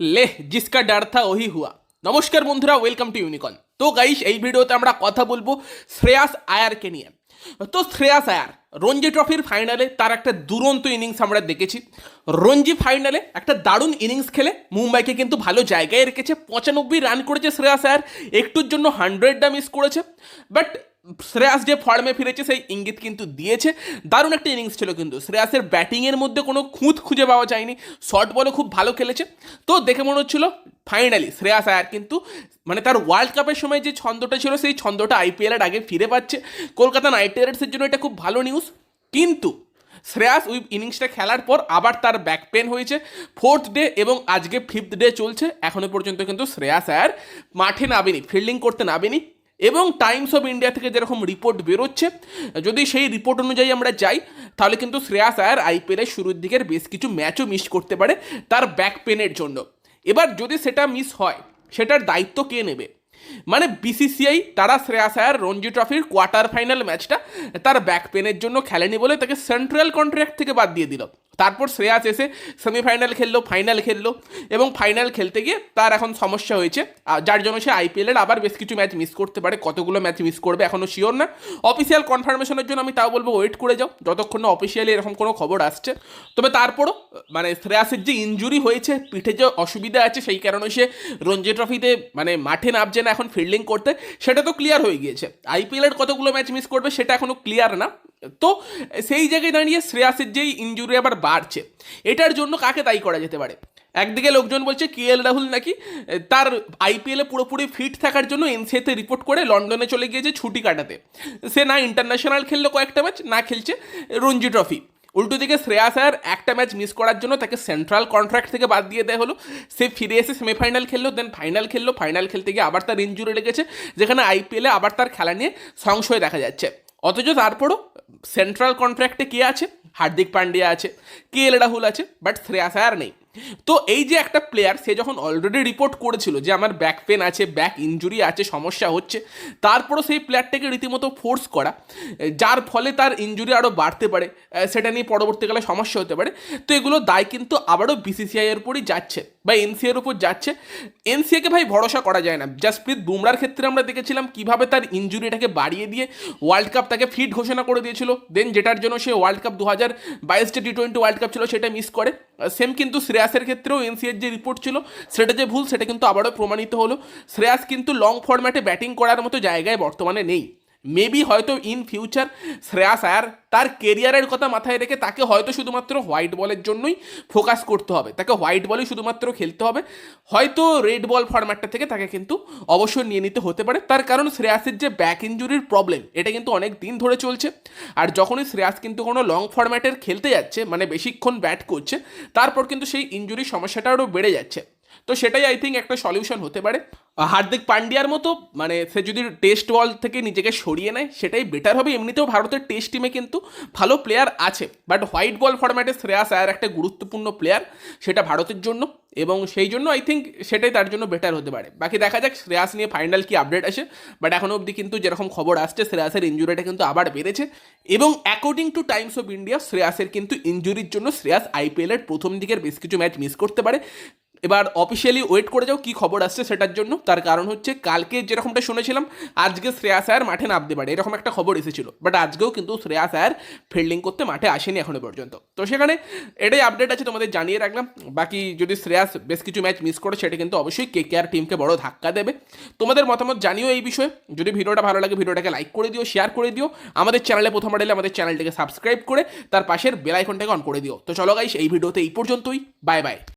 ले जिसका डर था वही हुआ। নমস্কার বন্ধুরা, ওয়েলকাম টু ইউনিকর্ন। তো গাইস, এই ভিডিওতে আমরা কথা বলবো শ্রেয়াস আয়ারকে নিয়ে। তো শ্রেয়াস আয়ার রঞ্জি ট্রফির ফাইনালে তার একটা দুরন্ত ইনিংস আমরা দেখেছি। রঞ্জি ফাইনালে একটা দারুণ ইনিংস খেলে মুম্বাইকে কিন্তু ভালো জায়গায় রেখেছে। 95 রান করেছে শ্রেয়াস আয়ার, একটুর জন্য 100টা মিস করেছে। বাট শ্রেয়াস যে ফর্মে ফিরেছে সেই ইঙ্গিত কিন্তু দিয়েছে। দারুণ একটা ইনিংস ছিল, কিন্তু শ্রেয়াসের ব্যাটিংয়ের মধ্যে কোনো খুঁত খুঁজে পাওয়া যায়নি। শর্ট বলে খুব ভালো খেলেছে। তো দেখে মনে হচ্ছিল ফাইনালি শ্রেয়াস আয়ার কিন্তু মানে তার ওয়ার্ল্ড কাপের সময় যে ছন্দটা ছিল সেই ছন্দটা আইপিএলের আগে ফিরে পাচ্ছে। কলকাতা নাইট রাইডার্সের জন্য এটা খুব ভালো নিউজ। কিন্তু শ্রেয়াস ওই ইনিংসটা খেলার পর আবার তার ব্যাক পেন হয়েছে। 4th ডে এবং আজকে 5th ডে চলছে, এখনও পর্যন্ত কিন্তু শ্রেয়াস আয়ার মাঠে নামেনি, ফিল্ডিং করতে নামেনি। এবং টাইমস অফ ইন্ডিয়া থেকে যেরকম রিপোর্ট বেরোচ্ছে, যদি সেই রিপোর্ট অনুযায়ী আমরা যাই তাহলে কিন্তু শ্রেয়াস আয়ার আইপিএলের শুরুর দিকের বেশ কিছু ম্যাচও মিস করতে পারে তার ব্যাক পেনের জন্য। এবার যদি সেটা মিস হয়, সেটার দায়িত্ব কে নেবে? মানে বিসিসিআই তারা শ্রেয়াস আয়ার রঞ্জি ট্রফির কোয়ার্টার ফাইনাল ম্যাচটা তার ব্যাক পেনের জন্য খেলেনি বলে তাকে সেন্ট্রাল কন্ট্রাক্ট থেকে বাদ দিয়ে দিল। তারপর শ্রেয়াস এসে সেমিফাইনাল খেললো, ফাইনাল খেললো, এবং ফাইনাল খেলতে গিয়ে তার এখন সমস্যা হয়েছে, যার জন্য সে আইপিএলের আবার বেশ কিছু ম্যাচ মিস করতে পারে। কতগুলো ম্যাচ মিস করবে এখনও শিওর না। অফিসিয়াল কনফার্মেশনের জন্য আমি তাও বলবো ওয়েট করে যাও, যতক্ষণ না অফিসিয়ালি এরকম কোনো খবর আসছে। তবে তারপরও মানে শ্রেয়াসের যে ইনজুরি হয়েছে, পিঠে যে অসুবিধা আছে, সেই কারণে সে রঞ্জি ট্রফিতে মানে মাঠে নামছে না এখন ফিল্ডিং করতে, সেটা তো ক্লিয়ার হয়ে গিয়েছে। আইপিএলের কতগুলো ম্যাচ মিস করবে সেটা এখনও ক্লিয়ার না। তো সেই জায়গায় দাঁড়িয়ে শ্রেয়াসের যেই ইনজুরি আবার বাড়ছে, এটার জন্য কাকে দায়ী করা যেতে পারে? একদিকে লোকজন বলছে কেএল রাহুল নাকি তার আইপিএলে পুরোপুরি ফিট থাকার জন্য এনসিএতে রিপোর্ট করে লন্ডনে চলে গিয়েছে ছুটি কাটাতে। সে না ইন্টারন্যাশনাল খেললো কয়েকটা ম্যাচ, না খেলছে রঞ্জি ট্রফি। উল্টো দিকে শ্রেয়াস আয়ার একটা ম্যাচ মিস করার জন্য তাকে সেন্ট্রাল কন্ট্রাক্ট থেকে বাদ দিয়ে দেওয়া হলো। সে ফিরে এসে সেমিফাইনাল খেললো, দেন ফাইনাল খেললো। ফাইনাল খেলতে গিয়ে আবার তার ইনজুরি লেগেছে, যেখানে আইপিএলে আবার তার খেলা নিয়ে সংশয় দেখা যাচ্ছে। অথচ তারপরও সেন্ট্রাল কন্ট্রাক্টে কে আছে? হার্দিক পান্ডিয়া আছে, কেএল রাহুল আছে, বাট শ্রেয়াস আয়ার নেই। তো এই যে একটা প্লেয়ার, সে যখন অলরেডি রিপোর্ট করেছিল যে আমার ব্যাক পেন আছে, ব্যাক ইনজুরি আছে, সমস্যা হচ্ছে, তারপরও সেই প্লেয়ারটাকে রীতিমতো ফোর্স করা, যার ফলে তার ইনজুরি আরও বাড়তে পারে, সেটা নিয়ে পরবর্তীকালে সমস্যা হতে পারে। তো এগুলো দায় কিন্তু আবারও বিসিসিআইয়ের উপরই যাচ্ছে বা এনসিএর উপর যাচ্ছে। এনসিএকে ভাই ভরসা করা যায় না। জাসপ্রীত বুমরার ক্ষেত্রে আমরা দেখেছিলাম কিভাবে তার ইনজুরিটাকে বাড়িয়ে দিয়ে ওয়ার্ল্ড কাপ তাকে ফিট ঘোষণা করে দিয়েছিল, দেন যেটার জন্য সে ওয়ার্ল্ড কাপ 2022 টি20 ওয়ার্ল্ড কাপ ছিল সেটা মিস করে। সেম কিন্তু শ্রেয়াসের ক্ষেত্রেও এনসিএর যে রিপোর্ট ছিল সেটা যে ভুল, সেটা কিন্তু আবারও প্রমাণিত হলো। শ্রেয়াস কিন্তু লং ফরম্যাটে ব্যাটিং করার মতো জায়গায় বর্তমানে নেই। মেবি হয়তো ইন ফিউচার শ্রেয়াস আয়ার তার কেরিয়ারের কথা মাথায় রেখে তাকে হয়তো শুধুমাত্র হোয়াইট বলের জন্যই ফোকাস করতে হবে, তাকে হোয়াইট বলেই শুধুমাত্র খেলতে হবে। হয়তো রেড বল ফরম্যাটটা থেকে তাকে কিন্তু অবশ্যই নিয়ে নিতে হতে পারে। তার কারণ শ্রেয়াসের যে ব্যাক ইনজুরির প্রবলেম, এটা কিন্তু অনেক দিন ধরে চলছে। আর যখনই শ্রেয়াস কিন্তু কোনো লং ফরম্যাটের খেলতে যাচ্ছে, মানে বেশিক্ষণ ব্যাট করছে, তারপর কিন্তু সেই ইনজুরির সমস্যাটা আরও বেড়ে যাচ্ছে। তো সেটাই আই থিঙ্ক একটা সলিউশন হতে পারে। হার্দিক পান্ডিয়ার মতো মানে সে যদি টেস্ট বল থেকে নিজেকে সরিয়ে নেয়, সেটাই বেটার হবে। এমনিতেও ভারতের টেস্ট টিমে কিন্তু ভালো প্লেয়ার আছে, বাট হোয়াইট বল ফরম্যাটে শ্রেয়াস আয়ার একটা গুরুত্বপূর্ণ প্লেয়ার, সেটা ভারতের জন্য, এবং সেই জন্য আই থিঙ্ক সেটাই তার জন্য বেটার হতে পারে। বাকি দেখা যাক শ্রেয়াস নিয়ে ফাইনাল কি আপডেট আসে। বাট এখনও অবধি কিন্তু যেরকম খবর আসছে, শ্রেয়াসের ইনজুরিটা কিন্তু আবার বেড়েছে, এবং according to Times of India শ্রেয়াসের কিন্তু ইনজুরির জন্য শ্রেয়াস আইপিএলের প্রথম দিকের বেশ কিছু ম্যাচ মিস করতে পারে। এবার অফিসিয়ালি ওয়েট করে যাও কী খবর আসছে সেটার জন্য। তার কারণ হচ্ছে কালকে যেরকমটা শুনেছিলাম আজকে শ্রেয়াস আয়ার মাঠে নামতে পারে, এরকম একটা খবর এসেছিল। বাট আজকেও কিন্তু শ্রেয়াস আয়ার ফিল্ডিং করতে মাঠে আসেনি এখনো পর্যন্ত। তো সেখানে এটাই আপডেট আছে, তোমাদের জানিয়ে রাখলাম। বাকি যদি শ্রেয়াস বেশ কিছু ম্যাচ মিস করে, সেটা কিন্তু অবশ্যই কেকেআর টিমকে বড় ধাক্কা দেবে। তোমাদের মতামত জানিও এই বিষয়ে। যদি ভিডিওটা ভালো লাগে ভিডিওটাকে লাইক করে দিও, শেয়ার করে দিও। আমাদের চ্যানেলে প্রথমবার এলে আমাদের চ্যানেলটাকে সাবস্ক্রাইব করে তার পাশের বেল আইকনটাকে অন করে দিও। তো চলো গাইস, এই ভিডিওতে এই পর্যন্তই। Bye bye.